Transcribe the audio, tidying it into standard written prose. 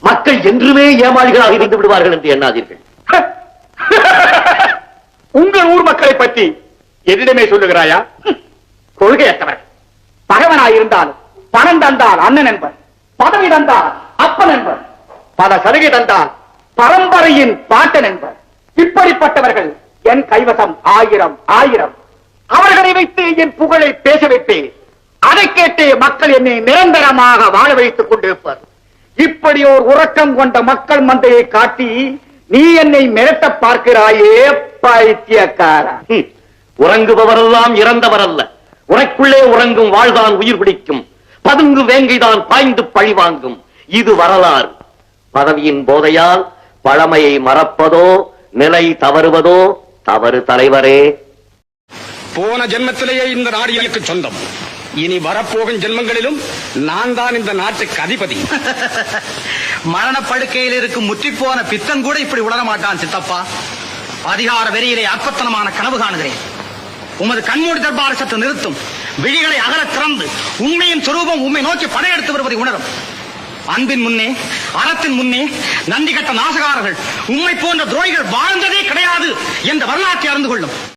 மக்கள் என்றுமே ஏமாளிகளாக இருந்து விடுவார்கள் என்று எண்ணாதீர்கள். உங்கள் ஊர் மக்களை பற்றி என்னிடமே சொல்லுகிறாயா? கொள்கையற்றவர். பகவனாயிருந்தால் பணம் தந்தால் அண்ணன் என்பர், பதவி தந்தால் அப்பன் என்பர், பல சலுகை தந்தால் பரம்பரையின் பாட்டன் என்பர். இப்படிப்பட்டவர்கள் என் கைவசம் 1000 அவர்களை வைத்து என் புகழை பேச வைப்பேன். அதை கேட்டு மக்கள் என்னை நிரந்தரமாக வாழ வைத்துக் கொண்டிருப்பர். இப்படி ஒரு உறக்கம் கொண்ட மக்கள் மந்தையை காட்டி நீ என்னை மிரட்ட பார்க்கிறாயே பைத்தியக்காரா. உறங்குபவரெல்லாம் இறந்தவர் அல்ல. உனக்குள்ளே உறங்கும் வாழ்தான் உயிர் பிடிக்கும். பதுங்கு வேங்கைதான் பாய்ந்து பழி வாங்கும். இது வரலாறு. பதவியின் போதையால் பழமையை மறப்பதோ நிலை தவறுவதோ தவறு தலைவரே. போன ஜென்மத்திலேயே இந்த நாடு எனக்கு சொந்தம். இனி வரப்போகும் ஜென்மங்களிலும் நான் தான் இந்த நாட்டுக்கு அதிபதி. மரணப்படுக்கையில் இருக்கும் முற்றிப்போன பித்தன் கூட இப்படி உணர மாட்டான் சித்தப்பா. அதிகார வெறியிலே அற்பத்தனமான கனவு காணுகிறேன். உமது கண்மூடி தர்பார் சற்று நிறுத்தும். விழிகளை அகல திறந்து உண்மையின் சொரூபம் உண்மை நோக்கி படையெடுத்து வருவதை உணரும். அன்பின் முன்னே அறத்தின் முன்னே நன்றி கட்ட நாசகாரர்கள் உண்மை போன்ற துரோகிகள் வாழ்ந்ததே கிடையாது என்ற வரலாற்றை அறிந்து கொள்ளும்.